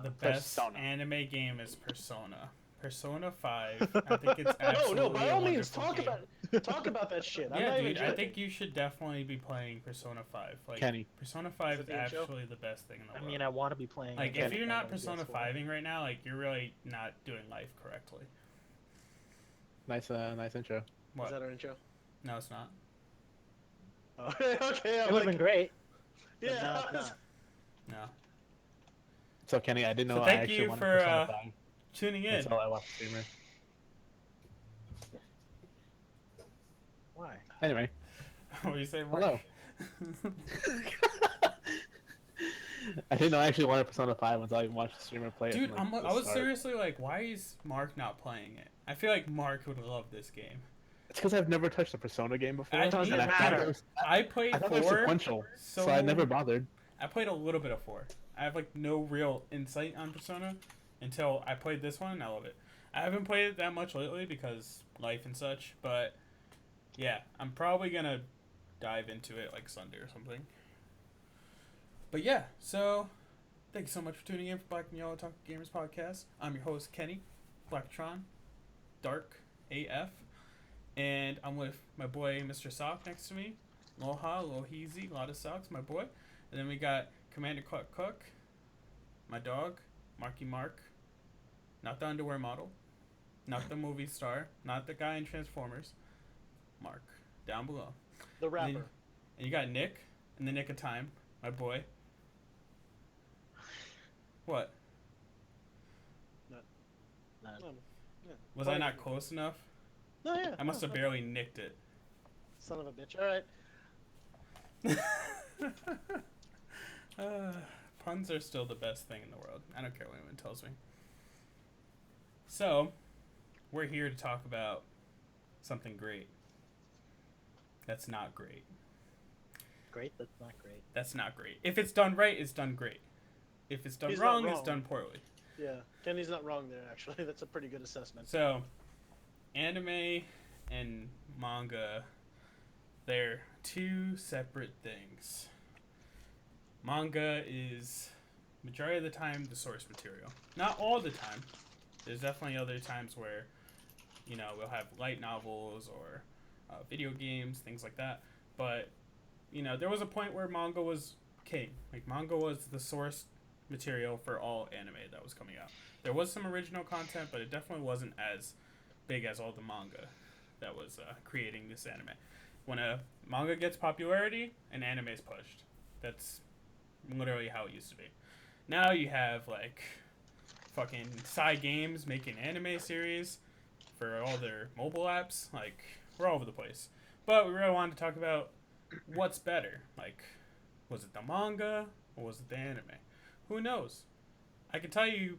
the best Persona. anime game is Persona. Persona 5. I think it's No, by absolutely a all means, wonderful game. talk about that shit. I'm Yeah, not even dude, I joking. think you should definitely be playing Persona 5. Like, Kenny. Persona Is 5 it is the intro? actually the best thing in the I world. mean, I want to be playing. Like, it, if but you're I not don't Persona PS4. 5ing right now, like, you're really not doing life correctly. Nice intro. What? Is that our intro? No, it's not. Oh, okay. It would have been great. But Yeah. no, it's not. No. So Kenny, I didn't know So I thank actually you wanted for Persona 5 tuning in. until I watched the streamer. Why? Anyway, What do you say, Mark? hello. I didn't know I actually wanted Persona 5 until I watched the streamer play it. Dude, from, like, I the was start. seriously like, why is Mark not playing it? I feel like Mark would love this game. It's because I've never touched a Persona game before. It doesn't and I thought matter. it was, I played I thought it was 4, sequential, so I never bothered. I played a little bit of 4. I have like no real insight on Persona until I played this one, and I love it. I haven't played it that much lately because life and such, but yeah, I'm probably gonna dive into it like Sunday or something. But yeah, so thank you so much for tuning in for Black and Yellow Talk Gamers Podcast. I'm your host Kenny, Blacktron, Dark AF, and I'm with my boy Mr. Sock next to me. Aloha, Lohizi, a lot of socks, my boy. And then we got Commander Cluck Cook, my dog, Marky Mark, not the underwear model, not the movie star, not the guy in Transformers, Mark, down below. The rapper. And you got Nick, in the nick of time, my boy. What? None. Yeah. Was I not close enough? No, yeah. I must have barely nicked it. Son of a bitch. All right. Puns are still the best thing in the world. I don't care what anyone tells me. So, we're here to talk about something great. That's not great. Great? That's not great. That's not great. If it's done right, it's done great. If it's done He's not wrong, it's wrong. done poorly. Yeah. Kenny's not wrong there, actually. That's a pretty good assessment. So, anime and manga, they're two separate things. Manga is, majority of the time, the source material. Not all the time. There's definitely other times where, you know, we'll have light novels or video games, things like that. But, you know, there was a point where manga was king. Like, manga was the source material for all anime that was coming out. There was some original content, but it definitely wasn't as big as all the manga that was creating this anime. When a manga gets popularity, an anime is pushed. That's literally how it used to be. Now you have like fucking Games making anime series for all their mobile apps. Like, we're all over the place. But we really wanted to talk about what's better. Like, was it the manga or was it the anime? Who knows? I can tell you,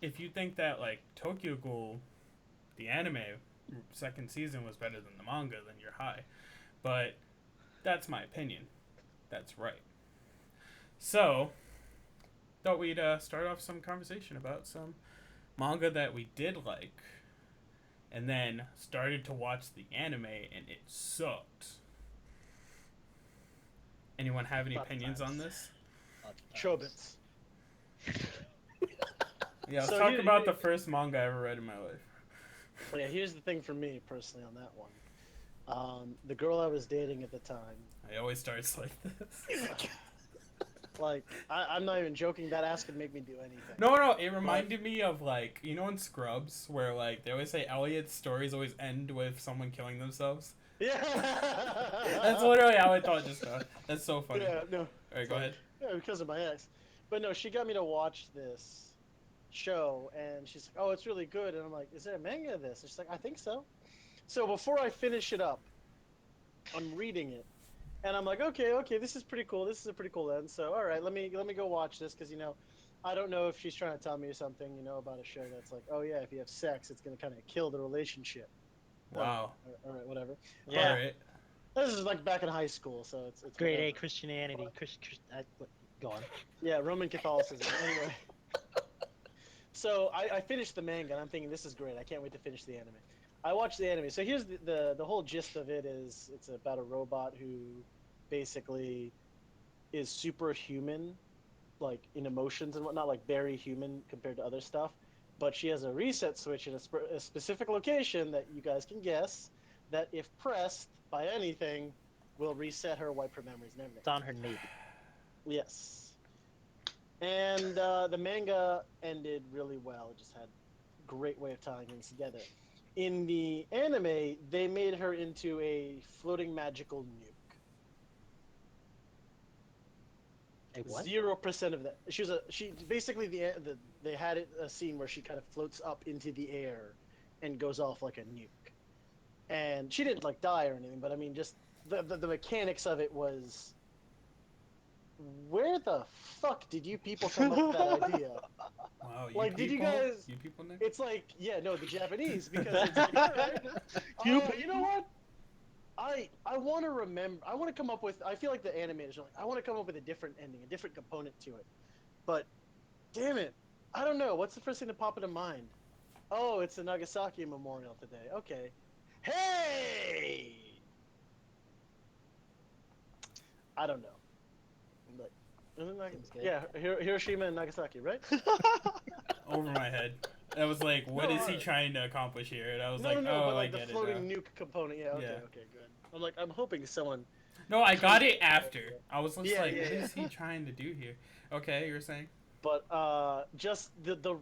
if you think that like Tokyo Ghoul, the anime second season was better than the manga, then you're high. But that's my opinion. That's right. So, thought we'd start off some conversation about some manga that we did like, and then started to watch the anime and it sucked. Anyone have any opinions on this? Chobits. Yeah, let's So talk here- about the first manga I ever read in my life. Well, yeah, here's the thing for me, personally, on that one. The girl I was dating at the time, I always starts like this. like, I'm not even joking, that ass could make me do anything. No, it reminded me of, like, you know in Scrubs, where, like, they always say Elliot's stories always end with someone killing themselves? Yeah! That's literally how I thought just now. That's so funny. Yeah, no. Alright, go ahead. Yeah, because of my ex. But no, she got me to watch this show, and she's like, oh, it's really good. And I'm like, is there a manga of this? And she's like, I think so. So before I finish it up, I'm reading it. And I'm like, okay, this is pretty cool. This is a pretty cool end. So, all right, let me go watch this, because, you know, I don't know if she's trying to tell me something, you know, about a show that's like, oh, yeah, if you have sex, it's going to kind of kill the relationship. Wow. All right, whatever. Yeah. Alright. This is like back in high school, so it's Grade whatever. A Christianity. Go on. Yeah, Roman Catholicism. Anyway. So I finished the manga, and I'm thinking, this is great. I can't wait to finish the anime. I watched the anime. So here's the whole gist of it is it's about a robot who basically is superhuman like in emotions and whatnot, like very human compared to other stuff. But she has a reset switch in a specific location that you guys can guess that if pressed by anything will reset her, wipe her memories and everything. It's on her nape. Yes. And the manga ended really well. It just had a great way of tying things together. In the anime, they made her into a floating magical nuke. A what? 0% of that. She basically they had a scene where she kind of floats up into the air and goes off like a nuke. And she didn't like die or anything, but I mean just the mechanics of it was, where the fuck did you people come up with that idea? Wow, you Like, people, did you guys? you people, Nick? It's like, yeah, no, the Japanese, because it's like, all right, you know what? I want to remember. I want to come up with. I feel like the animators are like, I want to come up with a different ending, a different component to it. But, damn it, I don't know. What's the first thing to pop into mind? Oh, it's the Nagasaki Memorial today. Okay. Hey. I don't know. Like, Seems good. yeah, Hiroshima and Nagasaki, right? Over my head. I was like, what No, is he trying to accomplish here? And I was No, like, no, no, oh, but like I the get it floating now. nuke component. Yeah, okay, Yeah. okay, good. I'm like, I'm hoping someone. No, I got it after. I was just Yeah, like, yeah, what yeah. is he trying to do here? Okay, you were saying? But just the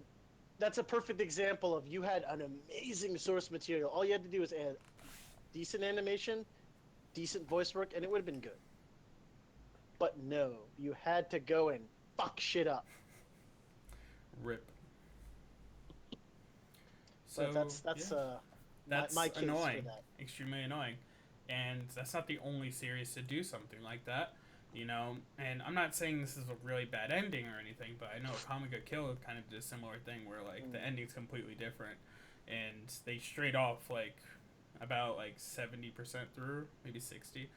that's a perfect example of, you had an amazing source material. All you had to do was add decent animation, decent voice work, and it would have been good. But no, you had to go and fuck shit up. Rip. So So that's yeah. That's my case annoying. for that. Extremely annoying. And that's not the only series to do something like that, you know. And I'm not saying this is a really bad ending or anything, but I know Comic Got Killed kind of did a similar thing where like the ending's completely different, and they straight off like about like 70% through, maybe 60,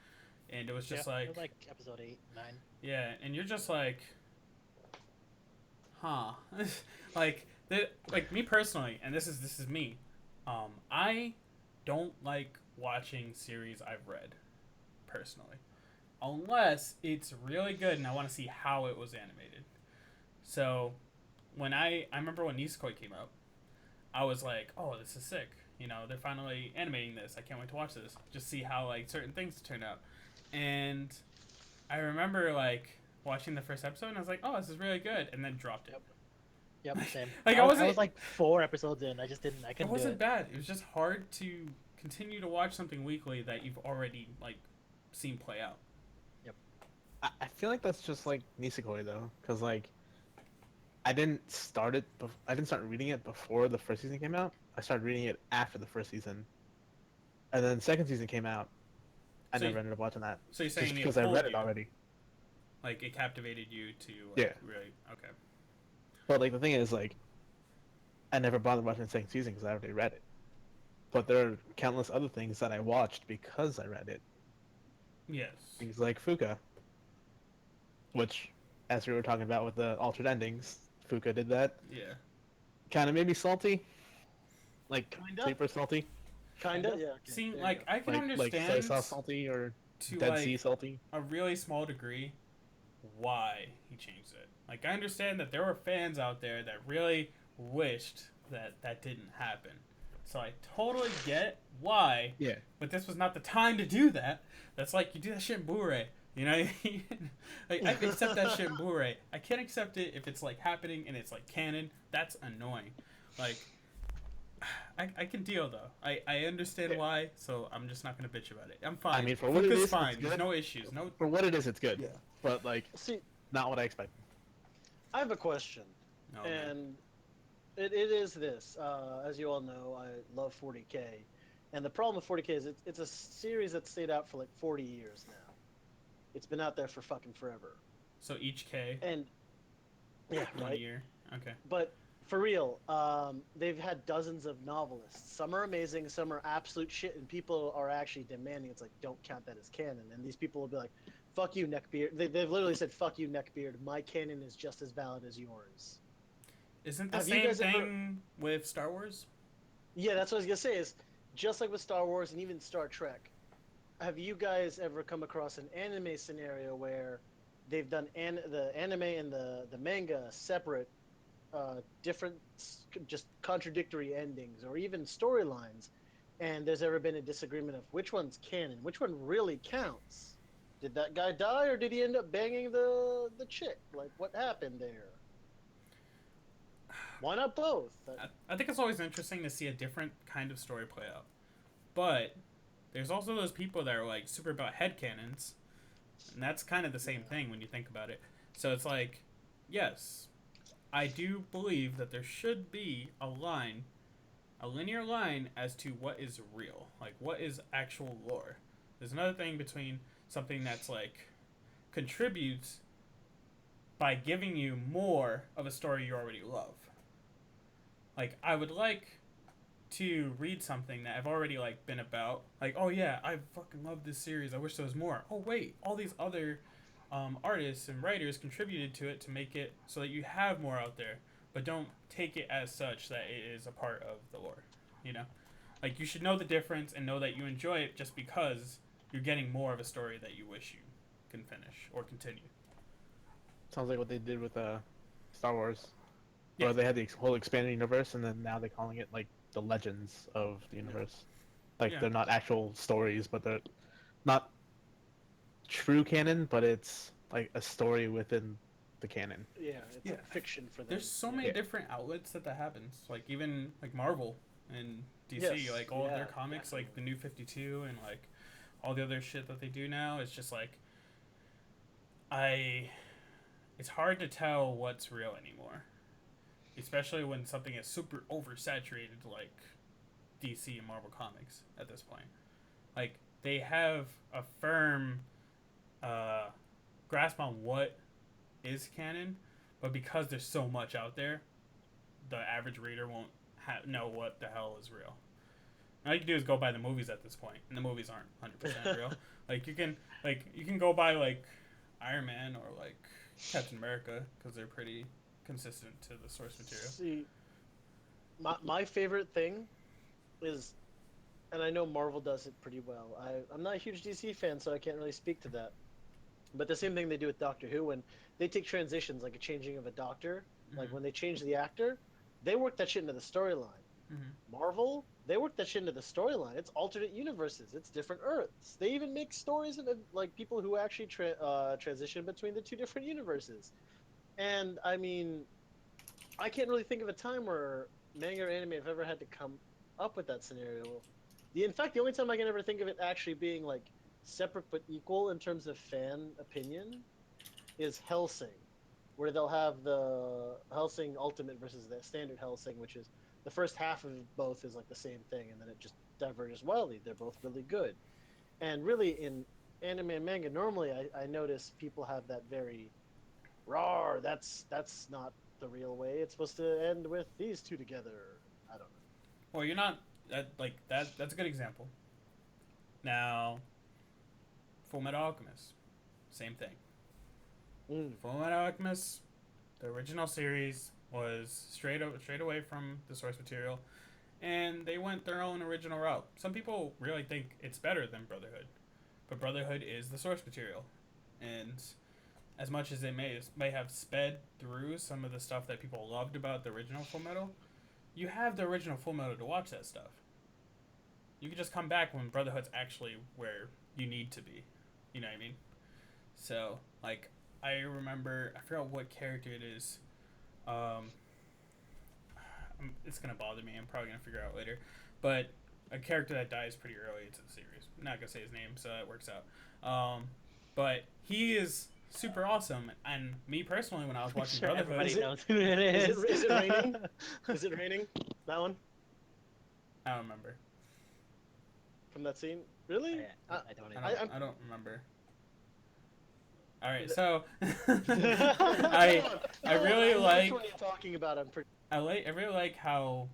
and it was just Yeah, it like, was like episode 8, 9. yeah, and you're just like, huh, like me personally, and this is me, I don't like watching series I've read personally, unless it's really good and I want to see how it was animated. So when I remember when Nisekoi came out, I was like, oh, this is sick. You know, they're finally animating this. I can't wait to watch this. Just see how like certain things turn out. And I remember like watching the first episode and I was like, oh, this is really good, and then dropped it. Yep, same. Like, I wasn't- was like 4 episodes in. I just didn't. I It couldn't wasn't do it. bad. It was just hard to continue to watch something weekly that you've already like seen play out. I feel like that's just like Nisekoi though, because like I didn't start it. I didn't start reading it before the first season came out. I started reading it after the first season, and then the second season came out. I So never you- ended up watching that So you're saying just it because I pulled read it you, already. like it captivated you to like, Yeah. really okay. But like the thing is, like, I never bothered watching the second season because I already read it. But there are countless other things that I watched because I read it. Yes. Things like Fuka, which, as we were talking about with the altered endings, Fuka did that. Yeah. Kind of made me salty. Like, Kinda? super salty. Kinda, yeah. Okay, See, there you like go. I can Like soy understand sauce salty or to Dead like Sea salty. a really small degree why he changed it. Like I understand that there were fans out there that really wished that that didn't happen. So I totally get why, Yeah. but this was not the time to do that. That's like you do that shit in Blu-ray. You know, like I can accept that shit in Blu-ray. I can't accept it if it's like happening and it's like canon. That's annoying. Like, I can deal though. I understand why, so I'm just not gonna bitch about it. I'm fine. I mean, for what it Fuka's is, it's fine. There's good. no issues. No. For what it is, it's good. Yeah. But, like, See, not what I expected. I have a question, No, man. and it is this. As you all know, I love 40K, and the problem with 40K is it's a series that stayed out for like 40 years now. It's been out there for fucking forever, So each K, and yeah, 1 right. year. Okay. But for real, they've had dozens of novelists. Some are amazing, some are absolute shit, and people are actually demanding. It's like, don't count that as canon. And these people will be like, "Fuck you, neckbeard." They've literally said, "Fuck you, neckbeard. My canon is just as valid as yours." Isn't the Have you same guys thing ever- with Star Wars? Yeah, that's what I was gonna say. Is just like with Star Wars and even Star Trek. Have you guys ever come across an anime scenario where they've done the anime and the manga separate, different, just contradictory endings or even storylines, and there's ever been a disagreement of which one's canon, which one really counts. Did that guy die, or did he end up banging the chick? Like, what happened there? Why not both? I think it's always interesting to see a different kind of story play out. But there's also those people that are like super about headcanons, and that's kind of the same thing when you think about it. So it's like, yes, I do believe that there should be a line, a linear line as to what is real, like what is actual lore. There's another thing between something that's like contributes by giving you more of a story you already love. Like I would like to read something that I've already like been about. Like, oh yeah, I fucking love this series. I wish there was more. Oh wait, all these other artists and writers contributed to it to make it so that you have more out there, but don't take it as such that it is a part of the lore. You know, like you should know the difference and know that you enjoy it just because you're getting more of a story that you wish you can finish or continue. Sounds like what they did with Star Wars. Yeah. Where they had the whole expanded universe, and then now they're calling it like the legends of the universe. Like Yeah. they're not actual stories, but they're not true canon, but it's like a story within the canon. Yeah, it's Yeah. like fiction for them. There's so many different outlets that happens. Like even like Marvel and DC, Yes, like all of their yeah, comics, like the New 52 and like all the other shit that they do now. It's just like it's hard to tell what's real anymore, especially when something is super oversaturated like DC and Marvel comics at this point. Like they have a firm grasp on what is canon, but because there's so much out there, the average reader won't know what the hell is real. All you can do is go by the movies at this point, and the movies aren't 100% real. Like you can go by like Iron Man or like Captain America because they're pretty consistent to the source material. See, my favorite thing is, and I know Marvel does it pretty well. I'm not a huge DC fan, so I can't really speak to that. But the same thing they do with Doctor Who, when they take transitions, like a changing of a doctor, like when they change the actor, they work that shit into the storyline. Marvel, they work that shit into the storyline. It's alternate universes. It's different Earths. They even make stories of like people who actually transition between the two different universes. And I mean, I can't really think of a time where manga or anime have ever had to come up with that scenario. In fact, the only time I can ever think of it actually being like separate but equal in terms of fan opinion is Hellsing, where they'll have the Hellsing Ultimate versus the standard Hellsing, which is the first half of both is like the same thing, and then it just diverges wildly. They're both really good. And really, in anime and manga, normally I notice people have that very rawr, that's not the real way. It's supposed to end with these two together. I don't know. Well, you're not like that. That's a good example. Now, Full Metal Alchemist, same thing. Full Metal Alchemist, the original series was straight away from the source material, and they went their own original route. Some people really think it's better than Brotherhood, but Brotherhood is the source material, and as much as it may have sped through some of the stuff that people loved about the original Full Metal, you have the original Full Metal to watch that stuff. You can just come back when Brotherhood's actually where you need to be. You know what I mean? So, like, I remember, I forgot what character it is. It's going to bother me. I'm probably going to figure out later. But a character that dies pretty early into the series. I'm not going to say his name, so that works out. But he is super awesome. And me personally, when I was watching Brotherhood... Everybody knows who it is. Is it raining? Is it raining? That one? I don't remember. From that scene? Really? I don't I don't remember. All right, so I really like. Which one you're talking about? I really like how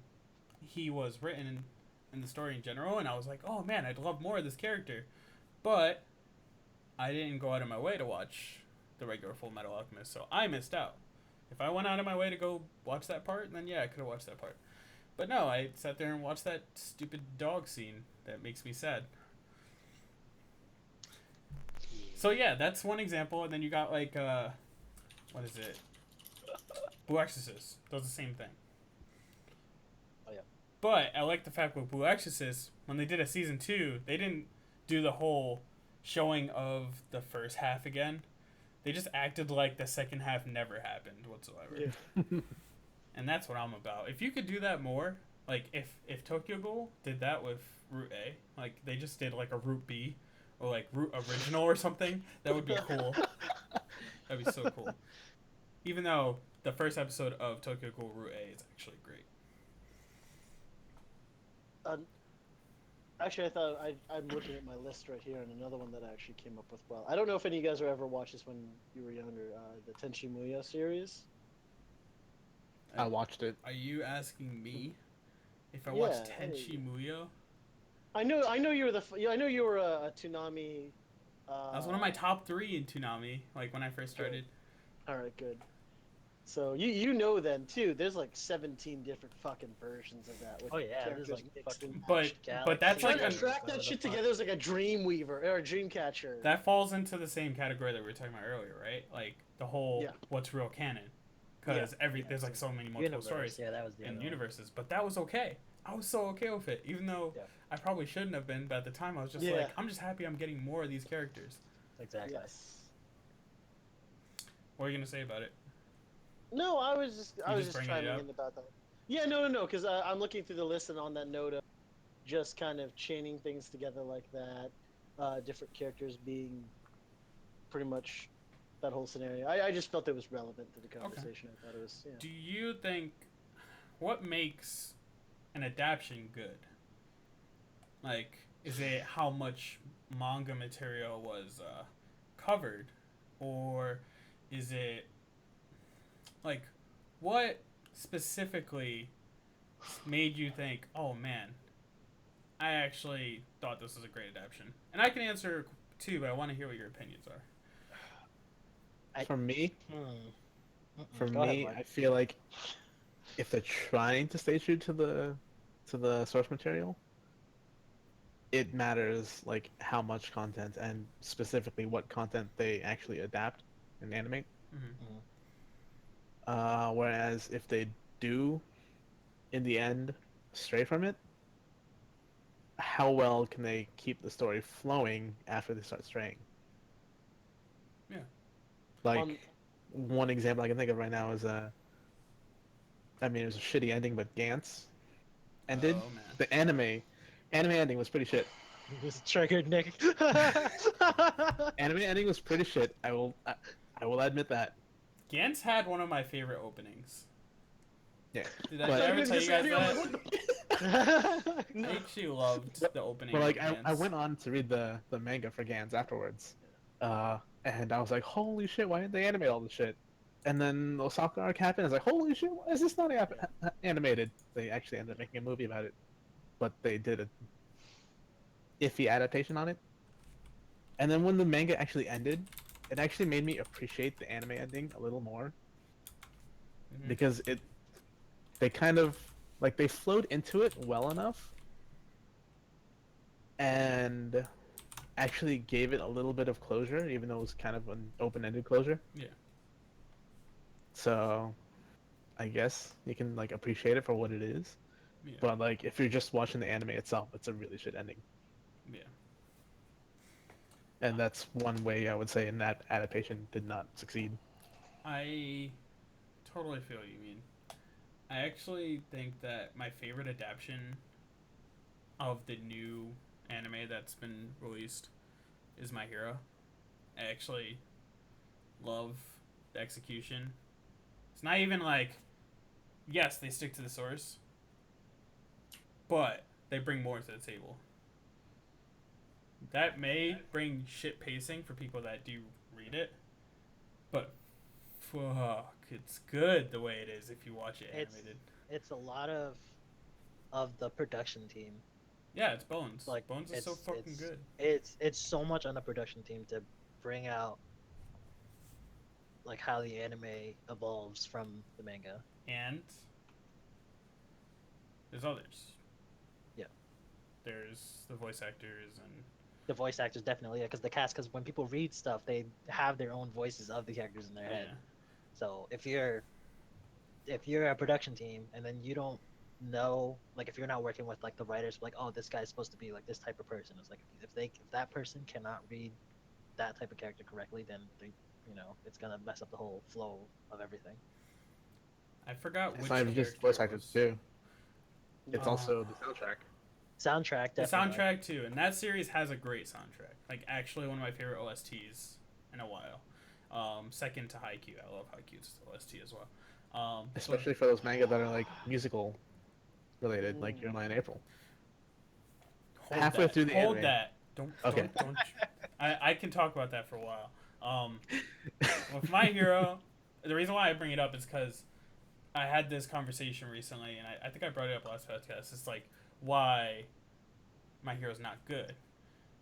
he was written in the story in general, and I was like, oh man, I'd love more of this character, but I didn't go out of my way to watch the regular Full Metal Alchemist, so I missed out. If I went out of my way to go watch that part, then yeah, I could have watched that part. But no, I sat there and watched that stupid dog scene that makes me sad. So yeah, that's one example, and then you got like what is it? Blue Exorcist does the same thing. Oh, yeah. But I like the fact with Blue Exorcist, when they did a season 2, they didn't do the whole showing of the first half again. They just acted like the second half never happened whatsoever. Yeah. And that's what I'm about. If you could do that more, like if Tokyo Ghoul did that with Route A, like they just did like a Route B or like Route Original or something, that would be cool. That'd be so cool. Even though the first episode of Tokyo Ghoul Route A is actually great. Actually, I'm looking at my list right here, and another one that I actually came up with. Well, I don't know if any of you guys ever watched this when you were younger. The Tenchi Muyo series. I watched it. Are you asking me if I Yeah, watched hey. Tenchi Muyo? I know you were I know you were a Toonami. That was one of my top 3 in Toonami, like when I first started. All right, good. So you know then too. There's like 17 different fucking versions of that. With Oh yeah, characters there's like mixed fucking. But that's Trying like to a- track that shit together is like a Dreamweaver or a Dreamcatcher. That falls into the same category that we were talking about earlier, right? Like the whole Yeah. what's real canon, because there's like so many multiple Universe. stories Yeah, that was the and other one. universes. But that was okay. I was so okay with it, even though Yeah. I probably shouldn't have been. But at the time, I was just Yeah. like, I'm just happy I'm getting more of these characters. Exactly. Yes. What are you gonna say about it? No, I was just bringing it chiming up? in about that. Yeah, no, because I'm looking through the list, and on that note of just kind of chaining things together like that, different characters being pretty much that whole scenario. I just felt it was relevant to the conversation. I thought it was. Yeah. Do you think what makes an adaptation good? Like, is it how much manga material was covered, or is it like what specifically made you think, oh man, I actually thought this was a great adaptation? And I can answer too, but I want to hear what your opinions are. For me, Go ahead, Mark. I feel like if they're trying to stay true to the source material, it matters like how much content and specifically what content they actually adapt and animate. Mm-hmm. Whereas if they do, in the end, stray from it, how well can they keep the story flowing after they start straying? Yeah. Like, one example I can think of right now is I mean, it was a shitty ending, but Gantz ended. Oh man. The anime ending was pretty shit. Who's triggered, Nick? Anime ending was pretty shit. I will admit that. Gantz had one of my favorite openings. Yeah. Did I But- ever tell you guys that? I No. actually loved the opening. But like, of I Gantz. went on to read the manga for Gantz afterwards, and I was like, holy shit, why didn't they animate all this shit? And then the Osaka arc happened. I was like, holy shit, why is this not animated? They actually ended up making a movie about it, but they did a iffy adaptation on it. And then when the manga actually ended, it actually made me appreciate the anime ending a little more Mhm. because they kind of like they flowed into it well enough and actually gave it a little bit of closure, even though it was kind of an open-ended closure. Yeah. So, I guess you can like appreciate it for what it is. Yeah. But like, if you're just watching the anime itself, it's a really shit ending. Yeah. And that's one way I would say in that adaptation did not succeed. I totally feel what you mean. I actually think that my favorite adaptation of the new anime that's been released is My Hero. I actually love the execution. It's not even like, yes, they stick to the source, but they bring more to the table. That may bring shit pacing for people that do read it, but fuck, it's good the way it is if you watch it animated. It's a lot of the production team. Yeah, it's Bones. Like, Bones is so fucking it's- good. It's so much on the production team to bring out like how the anime evolves from the manga. And there's others. Yeah. There's the voice actors and The voice actors definitely, because the cast, because when people read stuff, they have their own voices of the characters in their head. Yeah. So if you're a production team and then you don't know, like if you're not working with like the writers, like, oh, this guy's supposed to be like this type of person, it's like if that person cannot read that type of character correctly, then they, it's gonna mess up the whole flow of everything. I forgot It's which not even just character voice it actors was. too. It's Oh. also the soundtrack. Soundtrack, The definitely. soundtrack too, and that series has a great soundtrack. Like actually one of my favorite OSTs in a while. Second to Haikyuu. I love Haikyuu's OST as well. Especially for those manga that are like musical related, like Your Lie in April. hold halfway that. through the hold anime. that. Don't Okay. don't. I can talk about that for a while. With My Hero, the reason why I bring it up is because I had this conversation recently, and I think I brought it up last podcast. It's like why My Hero's not good.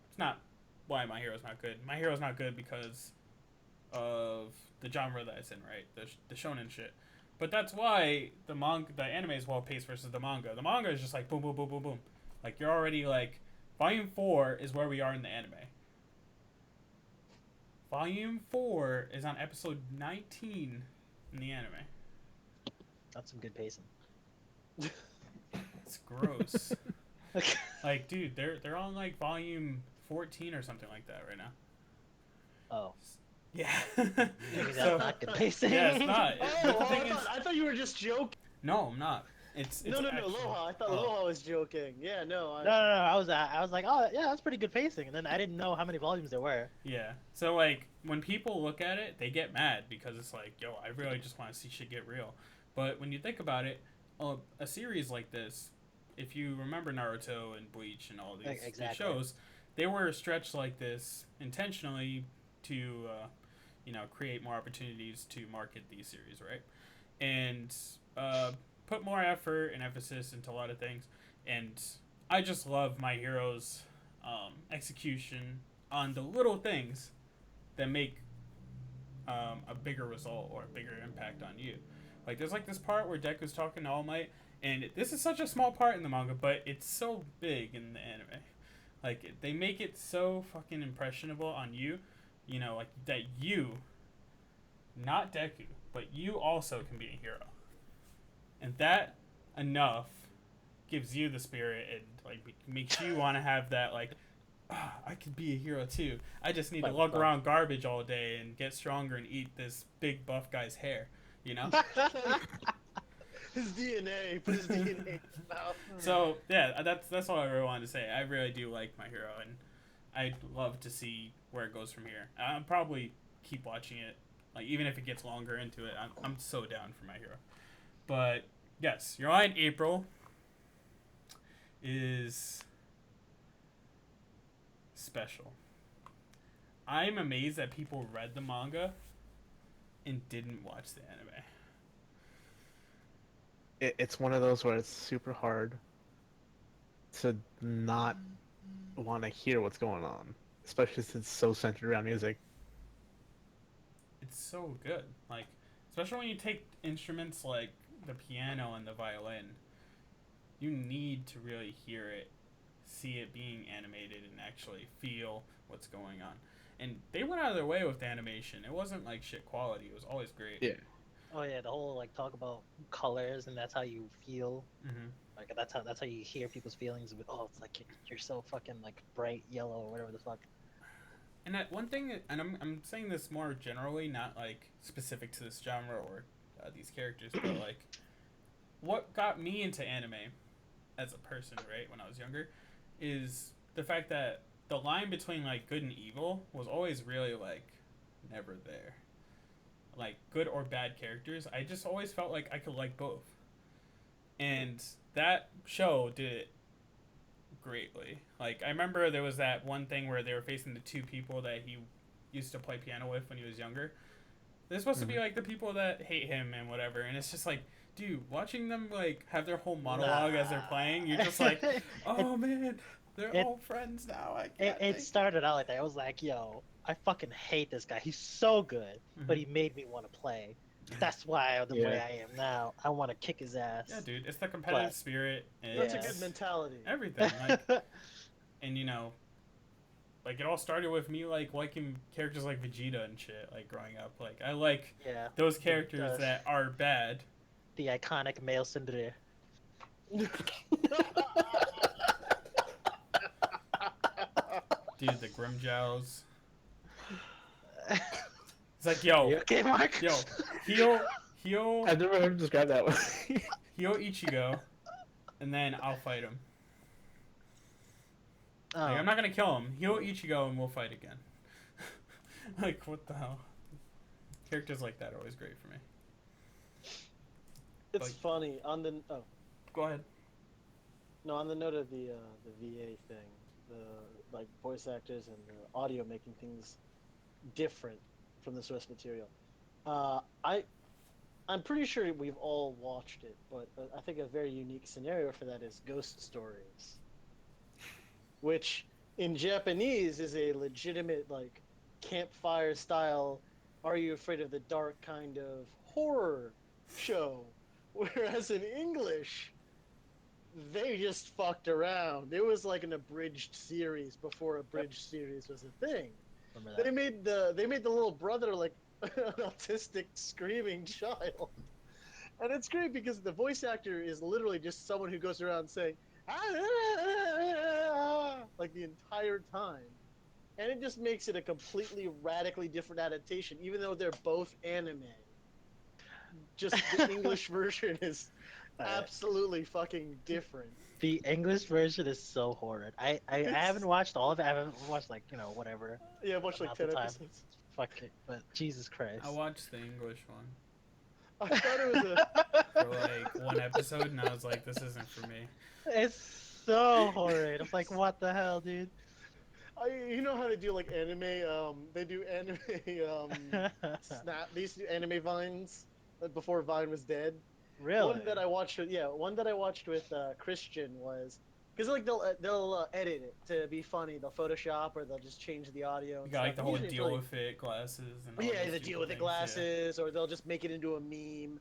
It's not why My Hero's not good. My Hero's not good because of the genre that it's in, right? The shonen shit. But that's why the anime is well paced versus the manga. The manga is just like boom, boom, boom, boom, boom. Like you're already like, volume 4 is where we are in the anime. Volume 4 is on episode 19 in the anime. That's some good pacing. It's gross. Like, dude, they're on like volume 14 or something like that right now. Oh. Yeah. Maybe that's So, not good pacing. yeah, it's not. But the thing is, I thought you were just joking. no, I'm not. It's No, actually, Aloha. I thought oh. Aloha was joking. Yeah, no. No, I was like, oh yeah, that's pretty good pacing, and then I didn't know how many volumes there were. Yeah. So like when people look at it, they get mad because it's like, yo, I really just want to see shit get real. But when you think about it, a series like this, if you remember Naruto and Bleach and all these shows, they were stretched like this intentionally to, create more opportunities to market these series, right? And put more effort and emphasis into a lot of things. And I just love My Hero's execution on the little things that make a bigger result or a bigger impact on you. Like there's like this part where Deku's talking to All Might, and this is such a small part in the manga, but it's so big in the anime. Like they make it so fucking impressionable on you, like that you, not Deku, but you also can be a hero, and that enough gives you the spirit and like makes you want to have that like, I could be a hero too. I just need to lug around garbage all day and get stronger and eat this big buff guy's hair. His DNA. Put his DNA in his mouth. So yeah, that's all I really wanted to say. I really do like My Hero, and I'd love to see where it goes from here. I'll probably keep watching it, like even if it gets longer into it. I'm so down for My Hero. But yes, Your Lie in April is special. I'm amazed that people read the manga and didn't watch the anime. It's one of those where it's super hard to not want to hear what's going on, especially since it's so centered around music. It's so good. Like, especially when you take instruments like the piano and the violin, you need to really hear it, see it being animated, and actually feel what's going on. And they went out of their way with the animation. It wasn't like shit quality. It was always great. Yeah. Oh yeah, the whole like talk about colors and that's how you feel. Mm-hmm. Like that's how you hear people's feelings. With it's like you're so fucking like bright yellow or whatever the fuck. And that one thing, and I'm saying this more generally, not like specific to this genre or these characters, but like what got me into anime as a person, right, when I was younger, is the fact that the line between like good and evil was always really like never there. Like good or bad characters, I just always felt like I could like both, and that show did it greatly. Like I remember there was that one thing where they were facing the two people that he used to play piano with when he was younger. They're supposed to be like the people that hate him and whatever, and it's just like, dude, watching them like have their whole monologue as they're playing, you're just like, oh man, they're all friends now. It started out like that. I was like, yo, I fucking hate this guy. He's so good, but he made me want to play. That's why the way I am now. I want to kick his ass. Yeah, dude, it's the competitive spirit. And That's a good mentality. everything, like, and like it all started with me like liking characters like Vegeta and shit. Like growing up, like I like Yeah. those characters that are bad. The iconic male Cinderella. Dude, the Grimjows. It's like, yo, You okay, Mark? yo, heal I've never heard him describe that way. heal Ichigo, and then I'll fight him. Oh. Like, I'm not gonna kill him. Heal Ichigo, and we'll fight again. Like, what the hell? Characters like that are always great for me. It's Like- funny on the Go ahead. no on the note of the VA thing, the like voice actors and the audio making things different from the source material. I'm pretty sure we've all watched it, but I think a very unique scenario for that is Ghost Stories, which in Japanese is a legitimate like campfire style "Are you afraid of the dark" kind of horror show, whereas in English they just fucked around. It was like an abridged series before abridged series was a thing. Remember They that. made the little brother like an autistic screaming child, and it's great because the voice actor is literally just someone who goes around saying like the entire time, and it just makes it a completely radically different adaptation, even though they're both anime. Just the English version is absolutely fucking different. The English version is so horrid. I haven't watched all of it. I haven't watched like, you know, whatever. Yeah, much like Not the 10 time. episodes. Fuck it. But Jesus Christ. I watched the English one I thought it was a for like one episode, and I was like, this isn't for me. It's so horrid. I'm like, what the hell, dude? you know how they do like anime? They do anime snap. They used to do anime vines before Vine was dead. Really? One that I watched with Christian was because like they'll edit it to be funny. They'll Photoshop or they'll just change the audio. You And got like stuff. the whole Usually it's deal really- with it glasses and all Yeah, those the stupid deal with the things, yeah. glasses, or they'll just make it into a meme.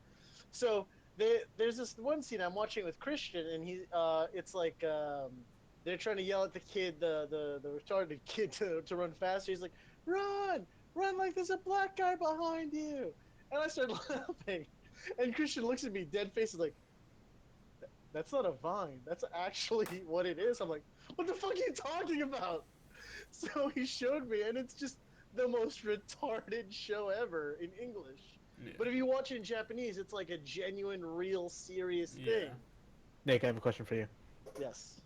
So there's this one scene I'm watching with Christian, and it's like they're trying to yell at the kid, the retarded kid, to run faster. He's like, run like there's a black guy behind you, and I started laughing, and Christian looks at me dead face, is like, that's not a vine, that's actually what it is. I'm like, what the fuck are you talking about? So he showed me, and it's just the most retarded show ever in English. Yeah. But if you watch it in Japanese, it's like a genuine, real, serious Yeah. thing. Nick, I have a question for you. Yes.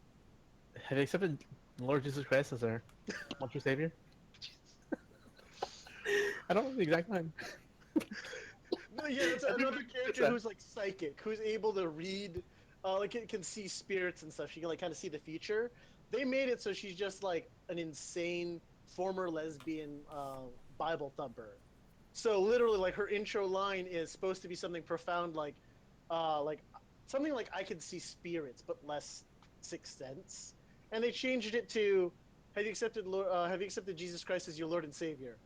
Have you accepted Lord Jesus Christ as our monster savior? I don't know the exact line. No, yeah, it's I think another it's character that. who's like psychic, who's able to read, like can see spirits and stuff. She can like kind of see the future. They made it so she's just like an insane former lesbian Bible thumper. So literally, like her intro line is supposed to be something profound, like something like I can see spirits, but less Sixth Sense. And they changed it to, Have you accepted Jesus Christ as your Lord and Savior?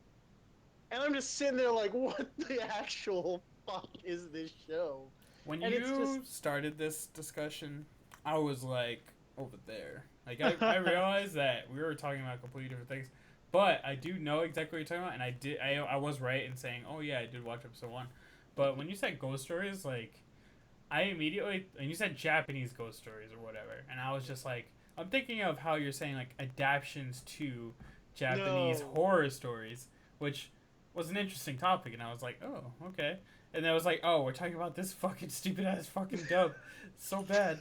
And I'm just sitting there like, what the actual fuck is this show? When And it's you started this discussion, I was like over there. Like I realized that we were talking about completely different things, but I do know exactly what you're talking about, and I was right in saying, oh yeah, I did watch episode 1. But when you said ghost stories, like I immediately, and you said Japanese ghost stories or whatever, and I was just like, I'm thinking of how you're saying like adaptions to Japanese No. horror stories, which was an interesting topic, and I was like, oh, okay. And then I was like, oh, we're talking about this fucking stupid ass fucking dub. It's so bad.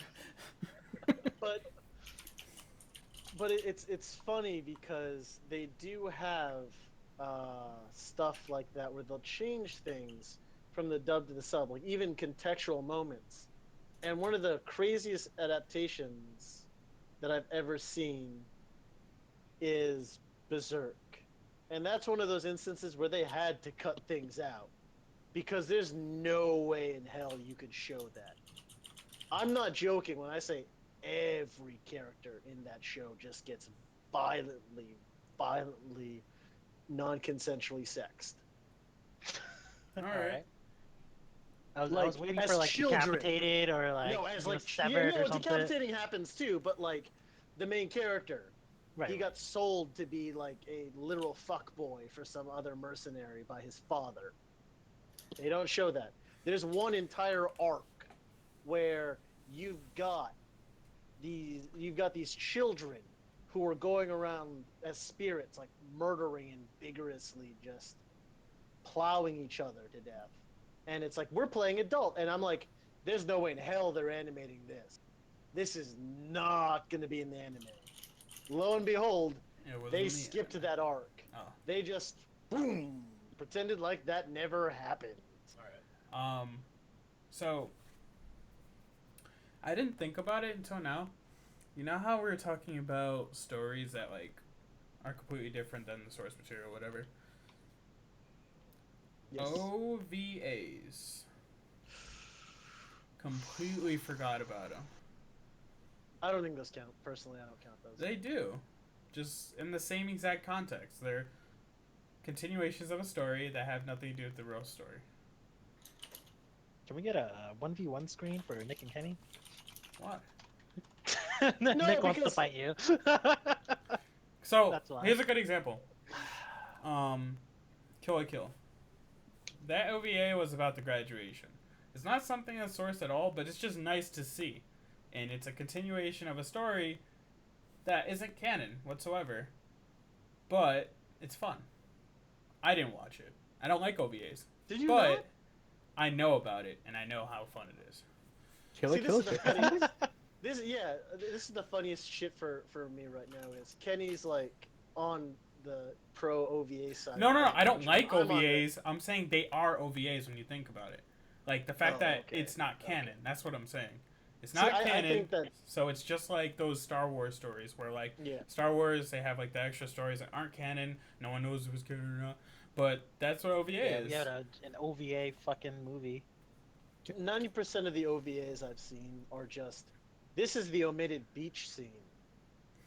But it's funny because they do have stuff like that where they'll change things from the dub to the sub, like even contextual moments. And one of the craziest adaptations that I've ever seen is Berserk. And that's one of those instances where they had to cut things out because there's no way in hell you could show that. I'm not joking when I say every character in that show just gets violently non-consensually sexed. Alright. I was Like, waiting as for like children. decapitated or like No, as you know, like severed no, or something. decapitating happens too, but like the main character, Right. He got sold to be like a literal fuckboy for some other mercenary by his father. They don't show that. There's one entire arc where you've got these children who are going around as spirits, like murdering and vigorously just plowing each other to death. And it's like, we're playing adult. And I'm like, there's no way in hell they're animating this. This is not going to be in the anime. Lo and behold, they skipped that arc. Oh. They just, boom, pretended like that never happened. Alright. So, I didn't think about it until now. You know how we were talking about stories that, like, are completely different than the source material or whatever? Yes. OVAs. Completely forgot about them. I don't think those count. Personally, I don't count those. They do. Just in the same exact context. They're continuations of a story that have nothing to do with the real story. Can we get a 1v1 screen for Nick and Kenny? What? Nick wants to because- fight you. So, That's why. here's a good example. Kill la Kill. That OVA was about the graduation. It's not something that's sourced at all, but it's just nice to see. And it's a continuation of a story that isn't canon whatsoever. But it's fun. I didn't watch it. I don't like OVAs. Did you But not? I know about it, and I know how fun it is. Kill See, Kill. this is the funniest. This is the funniest shit for me right now is Kenny's like on the pro OVA side. No, I don't like I'm on the- OVAs. I'm saying they are OVAs when you think about it. Like, the fact Oh, that okay, it's not canon. okay. That's what I'm saying. It's See, not I canon, think that- so it's just like those Star Wars stories where, like, Yeah. Star Wars, they have, like, the extra stories that aren't canon. No one knows if it's canon or not. But that's what OVA Yeah, is. we had an OVA fucking movie. 90% of the OVAs I've seen are just, this is the omitted beach scene.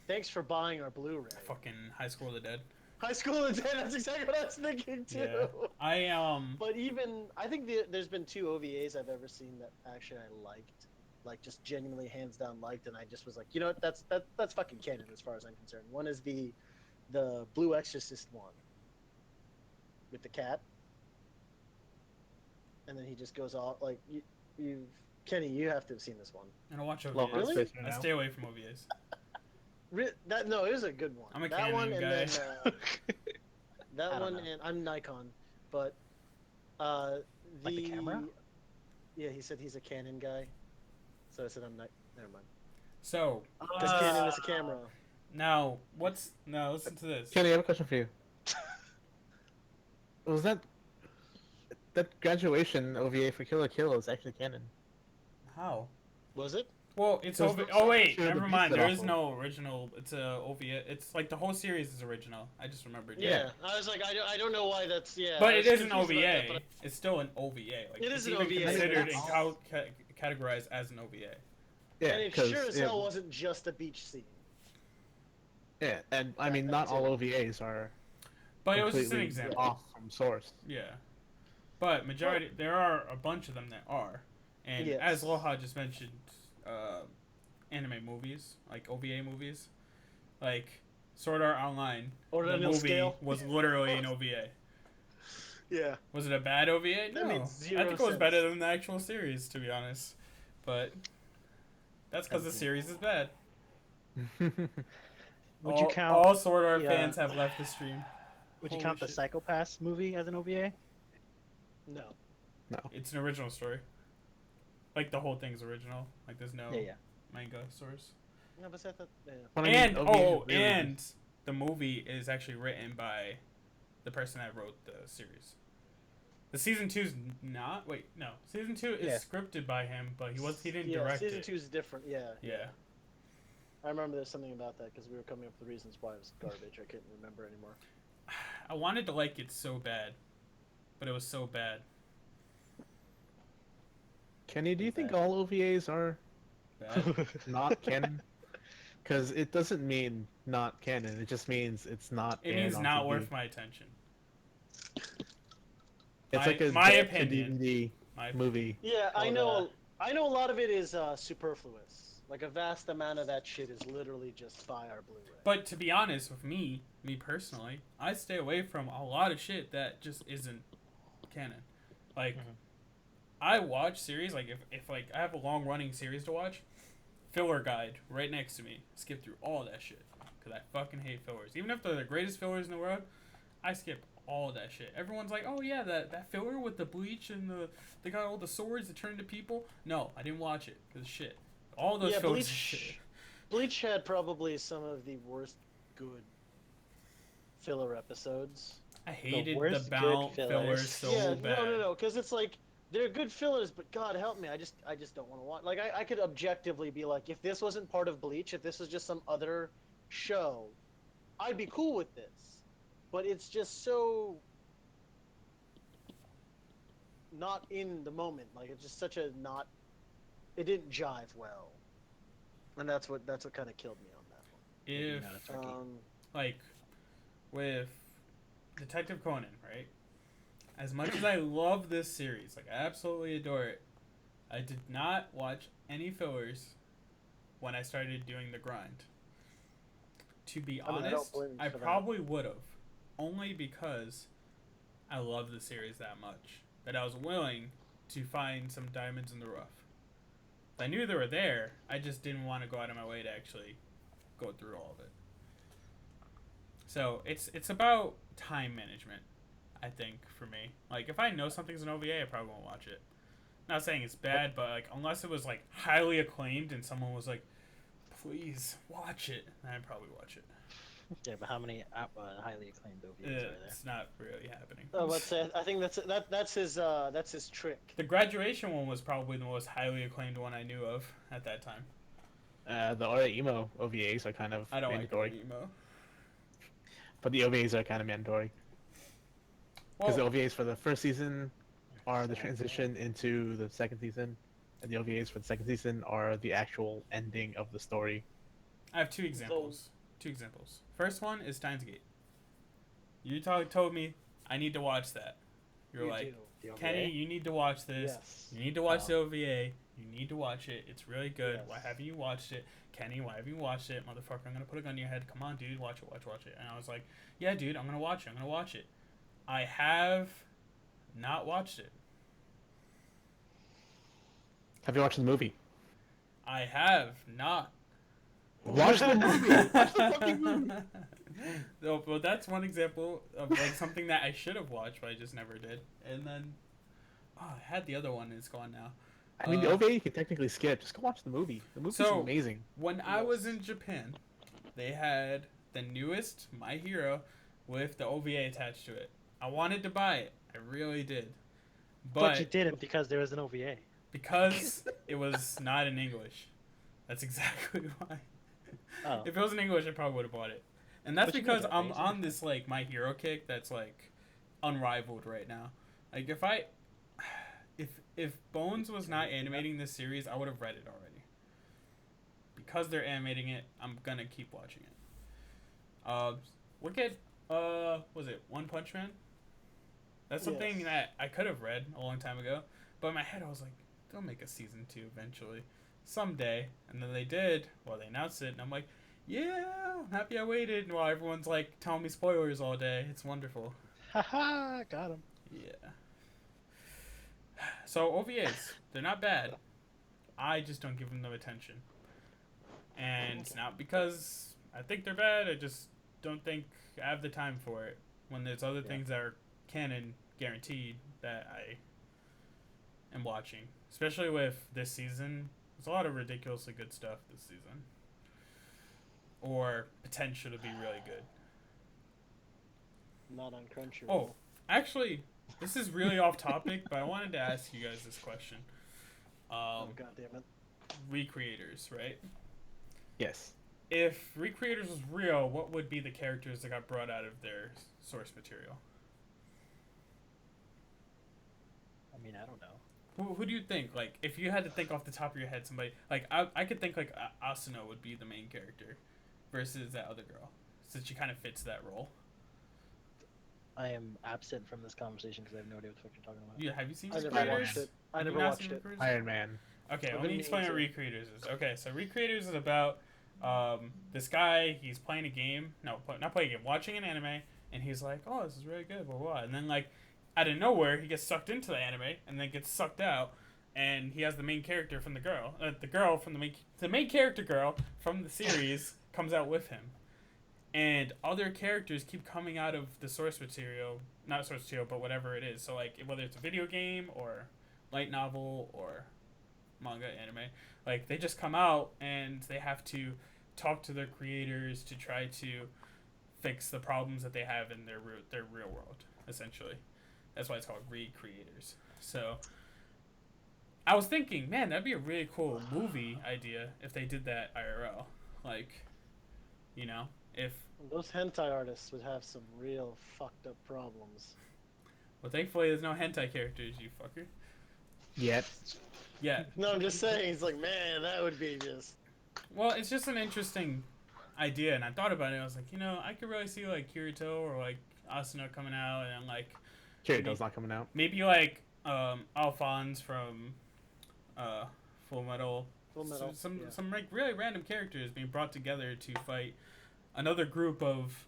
Thanks for buying our Blu-ray. Fucking High School of the Dead. High School of the Dead. That's exactly what I was thinking too. Yeah. But even I think there's been 2 OVAs I've ever seen that actually I liked, like just genuinely hands down liked, and I just was like, you know what, that's fucking canon as far as I'm concerned. One is the Blue Exorcist one with the cat, and then he just goes off like you Kenny, you have to have seen this one. I don't watch Love OVAs. Really? Space I now. stay away from OVAs. No, it was a good one. I'm a that Canon one, and guy. then that I don't one, know. and I'm Nikon, but Like the camera? Yeah, he said he's a Canon guy, so I said I'm not. Never mind. So, Because Canon is a camera. now, listen to this. Kenny, I have a question for you. Was that graduation OVA for Kill la Kill is actually canon? How? Was it? Well, it's There's over. no Oh wait, sure the never beats mind. it There off is of. no original. It's a OVA. It's like the whole series is original. I just remembered. Yeah. I was like, I don't know why that's But I it was is an confused about OVA. that, but It's still an OVA. Like, It it's is an even OVA. considered That's- and categorized as an OVA. Yeah, and it 'cause, sure as yeah, hell wasn't just a beach scene. Yeah, and I mean, that not was all it. OVAs are But it was just an completely example. off from source. Yeah. But majority, there are a bunch of them that are, and Yes. as Loha just mentioned, anime movies like OVA movies, like Sword Art Online. Or The no movie scale. was literally an OVA. Yeah. Was it a bad OVA? That No. made I zero think it was sense. better than the actual series, to be honest. But that's because the series is bad. Would you count? All Sword Art the, fans have left the stream. Would you Holy count the shit. Psychopaths movie as an OVA? No. It's an original story. Like the whole thing's original. Like there's no Yeah. manga source. No, but I thought. Yeah. But I mean, And OVA really- and the movie is actually written by the person that wrote the series. The season 2's not. Wait, no. Season 2 is Yeah. scripted by him, but he didn't Yeah, direct season it. 2 is different. Yeah. Yeah. I remember there's something about that because we were coming up with the reasons why it was garbage. I couldn't remember anymore. I wanted to like it so bad, but it was so bad. Kenny, do you think Bad. all OVAs are Bad. not canon? Because it doesn't mean not canon. It just means it's not. It aired means on not TV. worth my attention. It's like a my direct to opinion. DVD My movie. Yeah, I Well, know. I know a lot of it is superfluous. Like a vast amount of that shit is literally just Fire Blu-ray. But to be honest with me personally, I stay away from a lot of shit that just isn't canon. Like, I watch series, like, if like, I have a long running series to watch, filler guide right next to me. Skip through all that shit. Because I fucking hate fillers. Even if they're the greatest fillers in the world, I skip all that shit. Everyone's like, oh yeah, that filler with the bleach and they got all the swords that turn into people. No, I didn't watch it. Because shit. All those fillers are shit. Bleach had probably some of the worst good filler episodes. I hated the worst bound good fillers fillers. so bad. No, because it's like they're good fillers, but God help me, I just don't want to watch. Like I could objectively be like, if this wasn't part of Bleach, if this was just some other show, I'd be cool with this. But it's just so not in the moment. Like it's just such a not. It didn't jive well, and that's what kind of killed me on that one. If like with Detective Conan, right? As much as I love this series, like I absolutely adore it, I did not watch any fillers when I started doing the grind. To be honest, I probably would have, only because I love the series that much that I was willing to find some diamonds in the rough. I knew they were there, I just didn't want to go out of my way to actually go through all of it. So it's about time management, I think, for me. Like, if I know something's an OVA, I probably won't watch it. Not saying it's bad, but like unless it was like highly acclaimed and someone was like, please watch it, then I'd probably watch it. Yeah, but how many highly acclaimed OVAs are there? It's not really happening. Oh, let's say I think that's his trick. The Graduation one was probably the most highly acclaimed one I knew of at that time. The other emo OVAs are kind of I don't mandatory. like emo. But the OVAs are kind of mandatory. Because the OVAs for the first season are the transition into the second season, and the OVAs for the second season are the actual ending of the story. I have two examples. First one is Steins Gate. You told me I need to watch that. You're like, Kenny, you need to watch this. Yes. You need to watch the OVA. You need to watch it. It's really good. Yes. Why haven't you watched it? Kenny, why haven't you watched it? Motherfucker, I'm going to put a gun to your head. Come on, dude. Watch it. And I was like, yeah, dude, I'm going to watch it. I have not watched it. Have you watched the movie? I have not. Watch the movie! Watch the fucking movie! No, but that's one example of like something that I should have watched, but I just never did. And then, I had the other one. It's gone now. I mean, the OVA you can technically skip. Just go watch the movie. The movie's amazing. When I was in Japan, they had the newest My Hero with the OVA attached to it. I wanted to buy it. I really did. But you didn't because there was an OVA. Because it was not in English. That's exactly why. Oh. If it was in English, I probably would have bought it. And that's because I'm on this like My Hero kick that's like unrivaled right now. Like if Bones was not animating this series, I would have read it already. Because they're animating it, I'm gonna keep watching it. Look at was it One Punch Man? That's something that I could have read a long time ago, but in my head I was like, they'll make a season 2 eventually, someday. And then they did. Well, they announced it, and I'm like, yeah, I'm happy I waited. While everyone's like telling me spoilers all day, it's wonderful. Haha, got him. Yeah. So OVAs, they're not bad. I just don't give them the attention. And it's not because I think they're bad. I just don't think I have the time for it. When there's other things that are canon guaranteed that I am watching. Especially with this season. There's a lot of ridiculously good stuff this season. Or potential to be really good. Not on Crunchyroll. Oh, actually, this is really off topic, but I wanted to ask you guys this question. Oh, God damn it. Recreators, right? Yes. If Recreators was real, what would be the characters that got brought out of their source material? I mean, I don't know. Who do you think? Like, if you had to think off the top of your head, somebody like I could think like Asuna would be the main character, versus that other girl, since she kind of fits that role. I am absent from this conversation because I have no idea what the fuck you're talking about. Yeah, have you seen I never Recreators? watched it. I Have you never not watched seen it. Recreators? Iron Man. Okay, I've let me been explain what meaning to. Recreators is. Okay, so Recreators is about this guy. He's playing a game. No, not playing a game. Watching an anime, and he's like, "Oh, this is really good." Blah blah. And then like, out of nowhere, he gets sucked into the anime, and then gets sucked out. And he has the main character from the girl from the main character girl from the series comes out with him, and other characters keep coming out of the source material, not source material, but whatever it is. So like whether it's a video game or light novel or manga, anime, like they just come out and they have to talk to their creators to try to fix the problems that they have in their real world. Essentially, that's why it's called Recreators. So I was thinking, man, that'd be a really cool movie idea if they did that IRL. Like, you know, if Those hentai artists would have some real fucked up problems. well, thankfully there's no hentai characters, you fucker. Yet. Yeah. No, I'm just saying. It's like, man, that would be just. Well, it's just an interesting idea, and I thought about it. I was like, I could really see like Kirito or like Asuna coming out, and like Kirito's not coming out. maybe like Alphonse from Full Metal. Full Metal, Some yeah. some like really random characters being brought together to fight another group of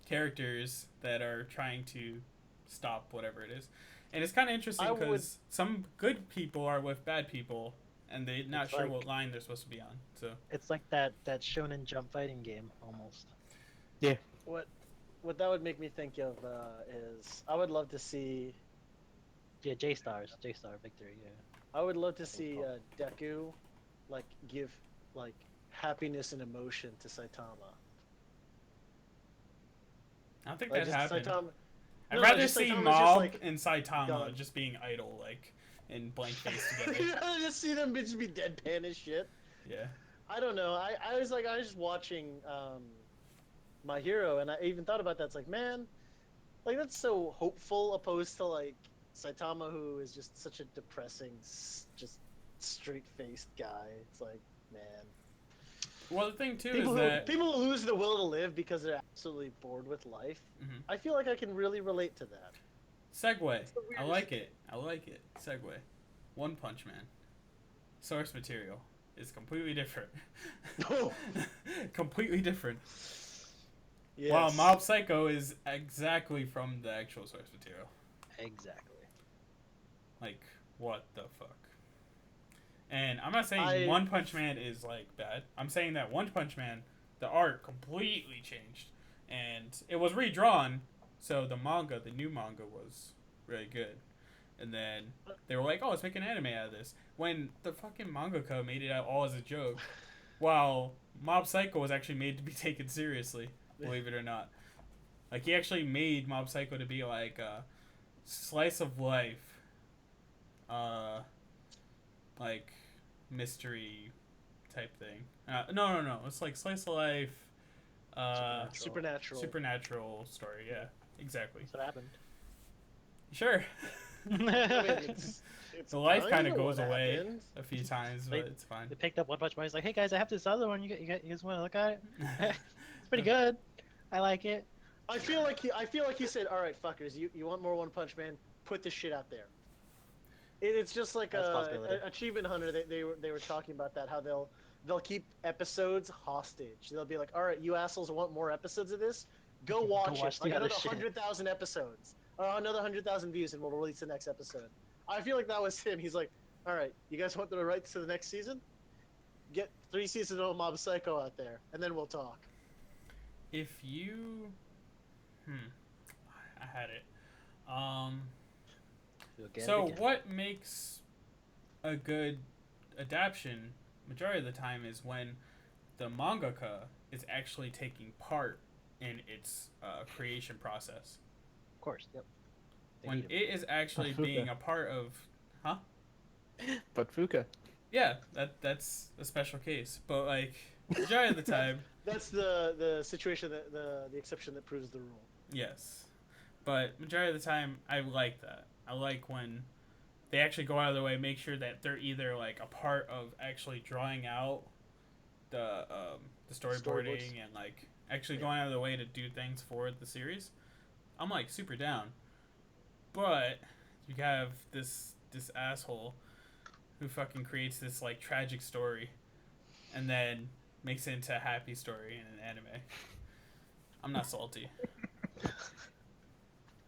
characters that are trying to stop whatever it is. And it's kind of interesting I would- because some good people are with bad people, and they're not It's sure like- what line they're supposed to be on. So It's like that Shonen Jump fighting game almost. What that would make me think of is I would love to see. Yeah, J-Star Victory. Yeah. I would love to see Deku, like give like happiness and emotion to Saitama. I don't think Like that just happened. Saitama. I'd No, rather just see Saitama's Mob just, like, and Saitama done. just being idle, like in blank face together. I just see them just be deadpan as shit. Yeah. I don't know. I was just watching My Hero, and I even thought about that. It's like, man, like that's so hopeful, opposed to like Saitama, who is just such a depressing, just straight-faced guy. It's like, man, Well, the thing too people is that people who lose the will to live because they're absolutely bored with life. Mhm. I feel like I can really relate to that. segue. the I weirdest- like it. I like it. Segue. One Punch Man. Source material is completely different. Oh. Completely different. Yes. While Mob Psycho is exactly from the actual source material. Exactly. Like, what the fuck? And I'm not saying One Punch Man is like bad. I'm saying that One Punch Man, the art completely changed, and it was redrawn. So the new manga, was really good. And then they were like, "Oh, let's make an anime out of this." When the fucking mangaka made it out all as a joke, while Mob Psycho was actually made to be taken seriously, believe it or not. Like he actually made Mob Psycho to be like a slice of life, like mystery type thing. No. It's like slice of life, Supernatural. supernatural story. Yeah, exactly. That's what happened. Sure. I mean, it's The life kind kinda of goes what away happened. a few times, but it's fine. They picked up One Punch Man. He's like, "Hey guys, I have this other one. You guys want to look at it? It's pretty good. I like it." I feel like he said, "All right, fuckers, you want more One Punch Man? Put this shit out there." It's just like That's a possibility. Achievement Hunter. They were talking about that, how they'll keep episodes hostage. They'll be like, "All right, you assholes want more episodes of this? Go watch watch it. the Like other another shit." 100,000 episodes, or another 100,000 views, and we'll release the next episode." I feel like that was him. He's like, "All right, you guys want the rights to the next season? Get 3 seasons of Mob Psycho out there, and then we'll talk." If you, I had it. You'll get it So again. what makes a good adaptation majority of the time is when the mangaka is actually taking part in its creation process. Of course. Yep. They When need 'em. it is actually Fuka. being a part of, But Fuka. yeah, that's a special case. But like majority of the time, That's the situation that the exception that proves the rule. yes. But majority of the time, I like that. I like when they actually go out of their way, make sure that they're either like a part of actually drawing out the storyboarding Storyboards. and like actually Yeah. going out of their way to do things for the series. I'm like super down. But you have this this asshole who fucking creates this like tragic story and then makes it into a happy story in an anime. I'm not salty.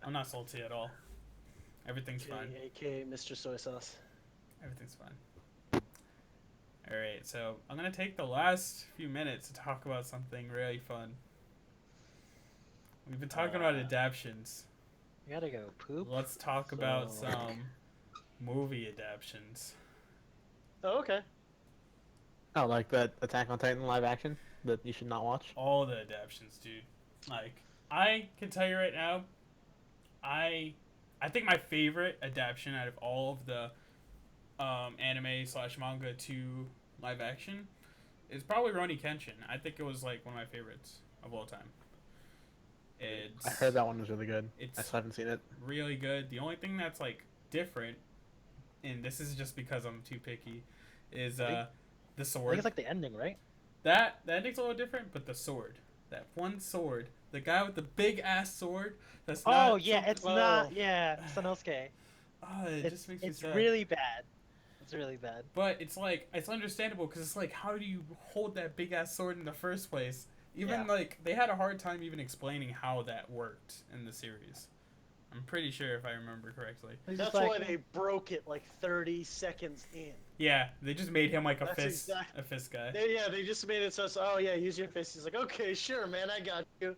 I'm not salty at all. Everything's fine. AKA Mr. Soy Sauce. Everything's fine. Alright, so I'm gonna take the last few minutes to talk about something really fun. We've been talking about adaptions. You gotta go poop. Let's talk about So- some movie adaptions. Oh, okay. Oh, like that Attack on Titan live action that you should not watch. All the adaptions, dude. Like, I can tell you right now, I think my favorite adaptation out of all of the anime / manga to live action is probably Rurouni Kenshin. I think it was like one of my favorites of all time. It's I heard that one was really good. I It's still haven't seen it. really good. The only thing that's like different, and this is just because I'm too picky, is the I think sword. it's like the ending, right? That ending's a little different, but the sword, that one sword, the guy with the big ass sword. That's Oh not yeah, something- it's not. Yeah, Sanosuke. Oh, it It's just makes me it's sad. really bad. It's really bad. But it's like it's understandable because it's like, how do you hold that big ass sword in the first place? Even Yeah. like they had a hard time even explaining how that worked in the series. I'm pretty sure if I remember correctly. It's That's just why like, they broke it like 30 seconds in. Yeah, they just made him like a That's fist, exact- a fist guy. They just made it so it's, oh yeah, use your fist. He's like, okay, sure, man, I got you.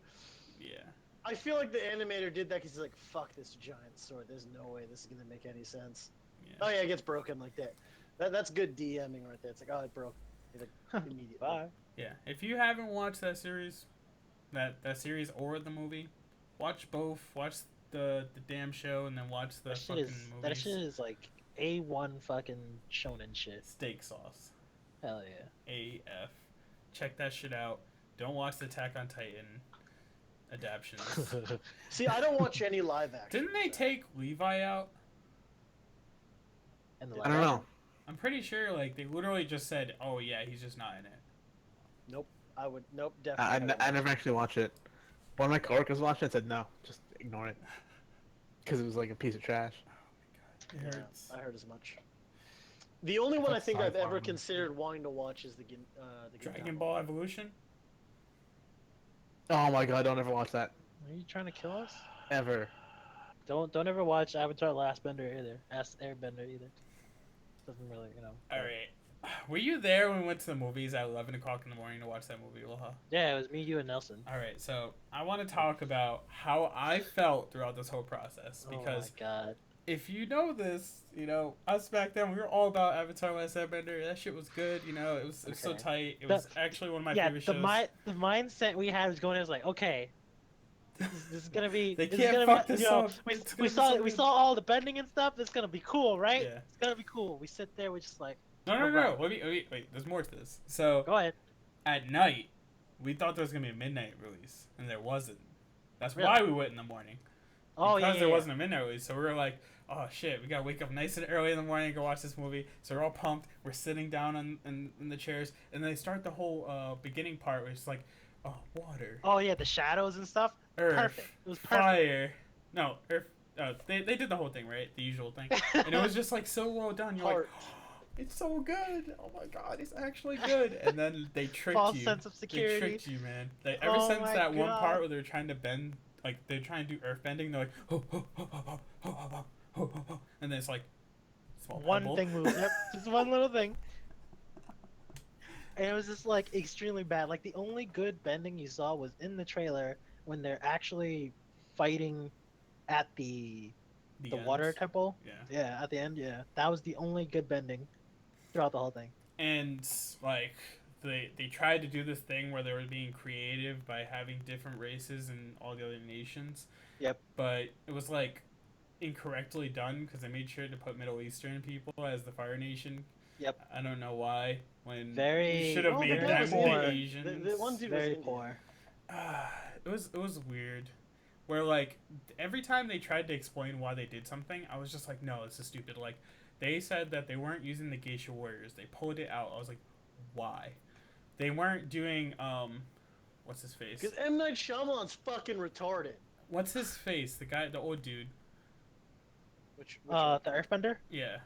Yeah, I feel like the animator did that because he's like, fuck this giant sword. There's no way this is gonna make any sense. yeah. Oh yeah, it gets broken like that. That's good DMing right there. It's like, oh, it broke. He's like, immediately. bye. Yeah, if you haven't watched that series, that series or the movie, watch both. Watch the damn show and then watch the That shit fucking is movies. that shit is like A1 fucking shonen shit. Steak sauce. Hell yeah. AF. Check that shit out. Don't watch the Attack on Titan adaptions. See, I don't watch any live action. Didn't they take Levi out? And the I don't know. I'm pretty sure like they literally just said, "Oh yeah, he's just not in it." Nope. I would. Nope. I Definitely. never actually watched it. One of my coworkers watched it and said no, just ignore it. Because it was like a piece of trash. It Yeah, hurts. I heard as much. The only one I thought think I've sci-fi ever was- considered wanting to watch is the Dragon Ball Evolution. Oh my god, don't ever watch that. Are you trying to kill us? Ever. Don't ever watch Avatar: Last Bender either. Airbender either. Doesn't really, you know. All right. Were you there when we went to the movies at 11 o'clock in the morning to watch that movie, Aloha? Yeah, it was me, you, and Nelson. All right, so I want to talk about how I felt throughout this whole process because Oh my god. if you know this, you know, us back then, we were all about Avatar Last Airbender. That shit was good, you know, it was so Okay. tight. It was actually one of my Yeah, favorite the shows. the mindset we had was going in was like, okay, this is gonna be. They this can't is gonna fuck be, this you know, up. We, It's we gonna be saw so we good. saw all the bending and stuff. It's gonna be cool, right? Yeah. It's gonna be cool. We sit there, we're just like, No, Alright. wait, there's more to this. So, go ahead. at night, we thought there was going to be a midnight release, and there wasn't. That's Really? why we went in the morning. Oh Because yeah, there yeah. wasn't a midnight release, so we were like, oh shit, we gotta wake up nice and early in the morning and go watch this movie. So we're all pumped. We're sitting down in the chairs, and they start the whole beginning part where it's like, oh, water, Oh yeah, the shadows and stuff. earth, Perfect. It was perfect. fire. No, earth. They did the whole thing, right? The usual thing. And it was just like so well done. You're Heart. like, it's so good. Oh my god, it's actually good. And then they tricked False you. sense of They security. tricked you, man. Like, ever Oh since my that one God. part where they're trying to bend, like they're trying to do earth bending, they're like, ho, ho, ho, ho, ho, ho, ho, ho, ho, ho, ho. And then it's like, small One pebble. thing moves. Yep, just one little thing. And it was just like extremely bad. Like the only good bending you saw was in the trailer when they're actually fighting at the The water ends. temple. Yeah. Yeah, at the end. Yeah, that was the only good bending throughout the whole thing. And like they tried to do this thing where they were being creative by having different races in all the other nations. Yep. But it was like incorrectly done because they made sure to put Middle Eastern people as the Fire Nation. Yep. I don't know why. When Very- we should have Oh, made the them dude the was poor. Asians. The one dude was Very Indian. poor. It was weird. Where like every time they tried to explain why they did something, I was just like, no, this is stupid. Like they said that they weren't using the geisha warriors. They pulled it out. I was like, why? They weren't doing what's his face? Because M Night Shyamalan's fucking retarded. What's his face? The guy, the old dude. Which one? The Earthbender. Yeah,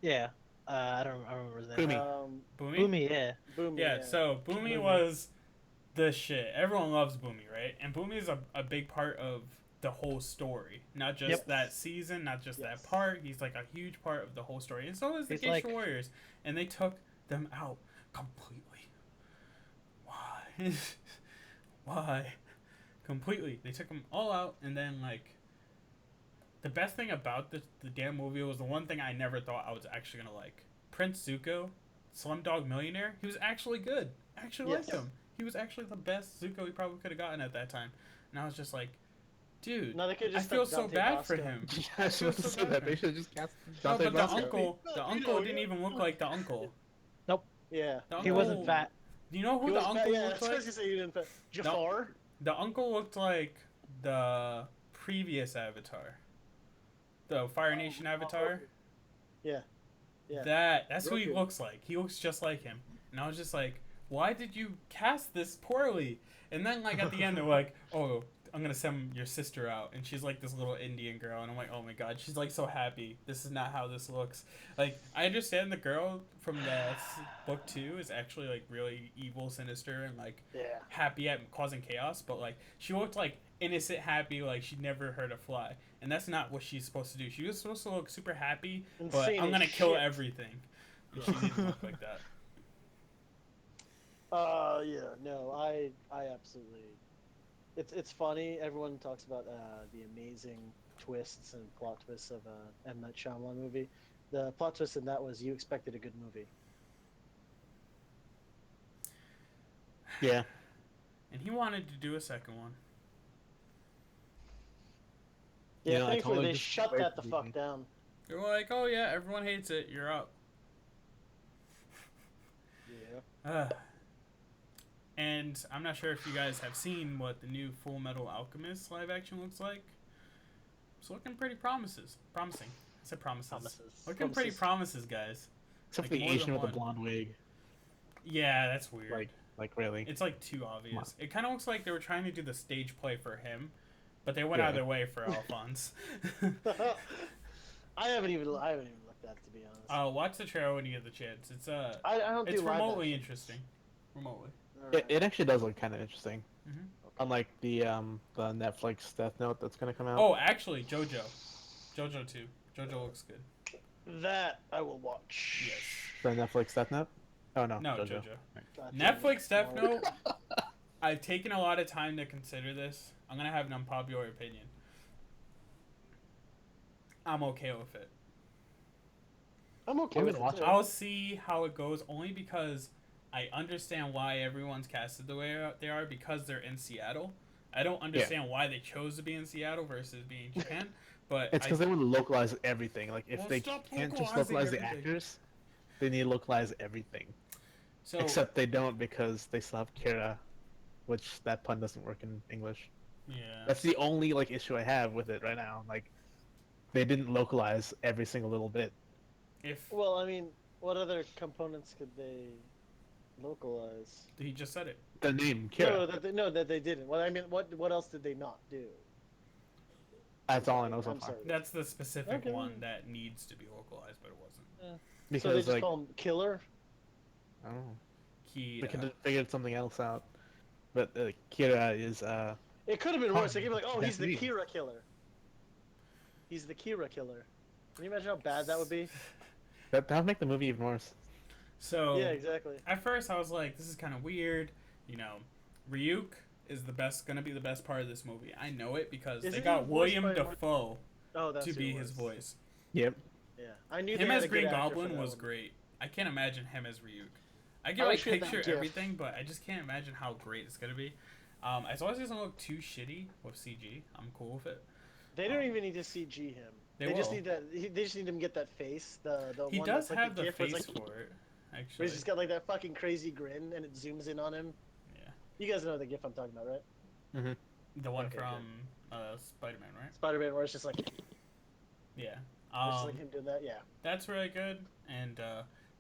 Yeah. I don't remember his name. Boomy. Boomy. Boomy, yeah. Boomy. Yeah, so Boomy Boomy. was the shit. Everyone loves Boomy, right? And Boomy is a big part of the whole story, not just Yep. that season, not just Yes. that part. He's like a huge part of the whole story, and so is the He's Geisha like- Warriors. And they took them out completely. Why? Why? Completely. They took them all out, and then like the best thing about the damn movie was the one thing I never thought I was actually gonna like. Prince Zuko, Slumdog Millionaire. He was actually good. I actually liked Yes. him. He was actually the best Zuko we probably could have gotten at that time. And I was just like, dude, No, they could I just feel stuck so Dante bad for Bosco. him. Yeah, I was supposed to say that. They should just cast No, Dante but the Bosco. uncle didn't even look like the uncle. Yeah. The He wasn't uncle- fat. Do you know who He the was uncle fat, yeah, looked I like? was gonna say you didn't fit. Jafar. The uncle looked like the previous Avatar, the Fire Nation Avatar. Yeah. Yeah. That's who he Roku. looks like. He looks just like him. And I was just like, why did you cast this poorly? And then like at the end they're like, oh, I'm gonna send your sister out, and she's like this little Indian girl, and I'm like, oh my god, she's like so happy. This is not how this looks. Like I understand the girl from the book 2 is actually like really evil, sinister, and like Yeah. happy at causing chaos, but like she looked like innocent, happy, like she'd never hurt a fly, and that's not what she's supposed to do. She was supposed to look super happy, but Insane I'm as gonna kill shit. everything. And she didn't look like that. Yeah, no, I absolutely. It's funny. Everyone talks about the amazing twists and plot twists of M. Night Shyamalan movie. The plot twist in that was you expected a good movie. Yeah. And he wanted to do a second one. Yeah, You know, I thankfully totally they just shut wait that for the the- fuck down. They were like, oh yeah, everyone hates it. You're up. Yeah. And I'm not sure if you guys have seen what the new Full Metal Alchemist live action looks like. It's looking pretty promising. I said promises. Promises. Looking pretty promises, guys. Except Like, for the more Asian than with the one. blonde wig. Yeah, that's weird. Like really. It's like too obvious. It kind of looks like they were trying to do the stage play for him, but they went out of Yeah. their way for Alphonse. I haven't even looked at it, to be honest. Watch the trailer when you get the chance. It's I don't do it's live remotely action. interesting. Remotely. Alright. It actually does look kind of interesting. Mhm. Unlike the Netflix Death Note that's gonna come out. Oh, actually, JoJo 2. JoJo looks good. That I will watch. Yes. The Netflix Death Note. Oh no. No, JoJo. God damn it. Netflix Death Note. I've taken a lot of time to consider this. I'm gonna have an unpopular opinion. I'm okay with it. I'm okay I'm with gonna it. watch too. I'll see how it goes, only because I understand why everyone's casted the way they are, because they're in Seattle. I don't understand why they chose to be in Seattle versus being in Japan, but It's because they want to localize everything. Like if Well, they stop can't just localizing localize the everything. actors, they need to localize everything. so Except they don't because they still have Kira, which that pun doesn't work in English. yeah. That's the only like issue I have with it right now. Like they didn't localize every single little bit. If Well, I mean, what other components could they localize? he just said it, The name No, Kira. that they didn't. Well, I mean, what else did they not do? That's all I know so I'm far. sorry. that's the specific Okay. one that needs to be localized, but it wasn't. So they Because just like call him Killer. I don't know, He we could have figured something else out. But Kira is It could have been worse. They could be like, oh, he's the That's me. Kira killer. He's the Kira killer. Can you imagine how bad that would be? that would make the movie even worse. so Yeah, exactly. at first I was like, this is kind of weird. You know, Ryuk is gonna be the best part of this movie. I know it because Isn't they he got voiced William by- Dafoe Oh, that's to who be it his was. voice. Yep. Yeah, I knew Him they had as a good Green actor for Goblin that was one. great. I can't imagine him as Ryuk. I I can like wish we had that picture gif. everything, but I just can't imagine how great it's gonna be. As long as it doesn't look too shitty with CG, I'm cool with it. They don't even need to CG him. They just will. need that. They just need him to get that face. The He one does that's like have the gif where it's face like, for it, Where actually. he's just got like that fucking crazy grin and it zooms in on him. Yeah. You guys know the gif I'm talking about, right? The one Okay, from Spider-Man, right? Spider-Man, where it's just like, it's Yeah. just like him doing that. Yeah. That's really good. And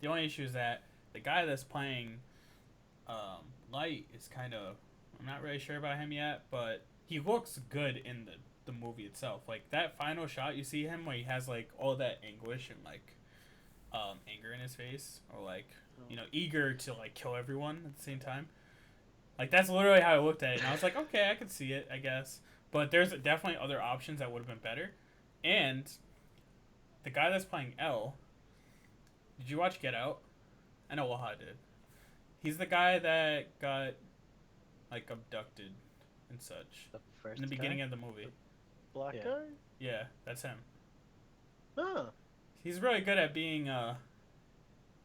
the only issue is that the guy that's playing Light is kind of... I'm not really sure about him yet, but he looks good in the the movie itself. Like that final shot, you see him where he has like all that anguish and like anger in his face, or like eager to like kill everyone at the same time. Like that's literally how I looked at it, and I was like, okay, I could see it, I guess. But there's definitely other options that would have been better. And the guy that's playing L, did you watch Get Out? I know Waha did. He's the guy that got like abducted and such The first in the beginning guy? of the movie. Black Yeah. guy? Yeah, that's him. Huh. He's really good at being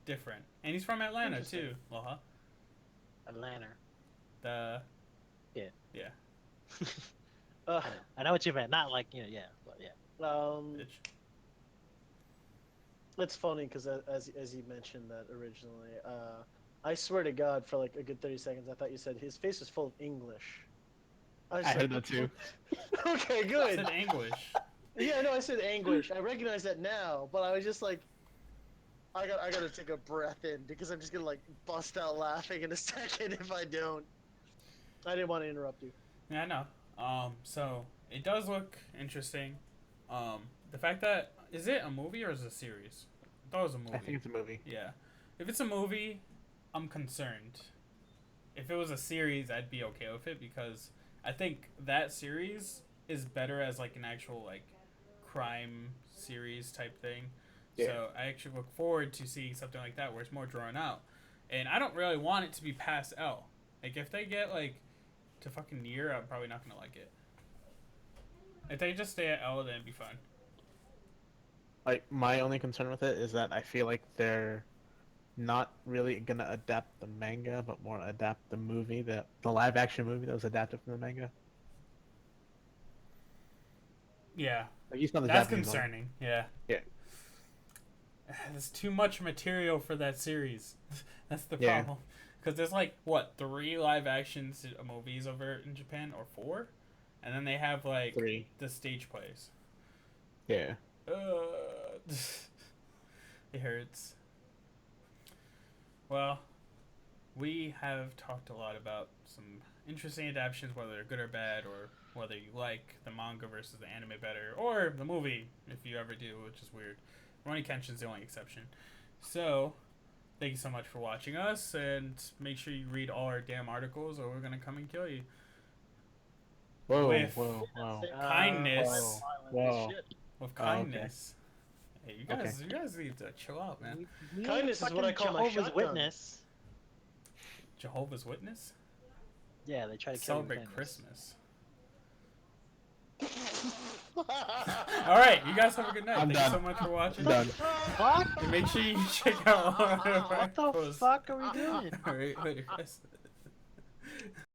different, and he's from Atlanta Interesting. too. Waha. Atlanta. The Yeah. Uh, I know what you meant. Not like yeah, but yeah. bitch. It's funny because as you mentioned that originally, I swear to God, for like a good 30 seconds, I thought you said his face was full of English. I was heard like, that too. Okay, It's good. in anguish. Yeah, no, I said anguish. I recognize that now, but I was just like, I gotta take a breath in because I'm just gonna like bust out laughing in a second if I don't. I didn't want to interrupt you. Yeah, I know. So it does look interesting. The fact that is it a movie or is it a series? I thought it was a movie. I think it's a movie. Yeah. If it's a movie, I'm concerned. If it was a series, I'd be okay with it because I think that series is better as like an actual like crime series type thing. Yeah. So I actually look forward to seeing something like that where it's more drawn out. And I don't really want it to be past L. Like if they get like to fucking Nier, I'm probably not gonna like it. If they just stay at L, then it'd be fine. Like my only concern with it is that I feel like they're not really gonna adapt the manga, but more adapt the movie, the live action movie that was adapted from the manga. Yeah, Like you saw the that's Japanese one. concerning. Yeah. Yeah. There's too much material for that series. That's the Yeah. problem. Because there's like, what, 3 live action movies over in Japan? Or 4? And then they have like 3. the stage plays. Yeah. It hurts. Well, we have talked a lot about some interesting adaptations, whether they're good or bad, or whether you like the manga versus the anime better, or the movie, if you ever do, which is weird. Rurouni Kenshin's the only exception. So, thank you so much for watching us, and make sure you read all our damn articles, or we're gonna come and kill you. Whoa, With whoa, whoa. kindness. Whoa. With Oh, okay. kindness. Hey, you guys need to chill out, man. Kindness is what I call my Jehovah's shotgun. Witness. Jehovah's Witness? Yeah, they try to kill you with Celebrate kindness. Christmas. All right, you guys have a good night. I'm Thank done. you so much for watching. I'm done. Fuck? And make sure you check out all of our What the posts. fuck are we doing? All right, later, guys.